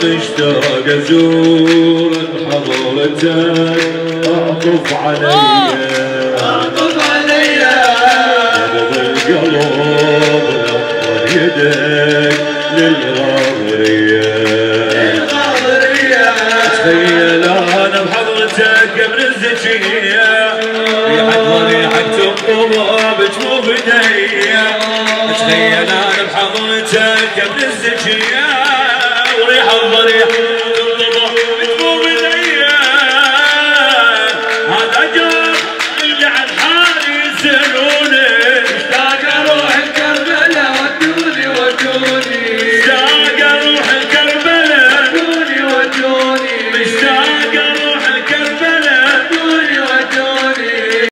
مشتاق ازور حضرتك اعطف عليا قبض القلب نطر يدك للغاضرية تخيل انا بحضرتك قبل الزكية ريحة تنقض بجوف ايديا تخيل انا بحضرتك قبل الزكية وريحة ضريح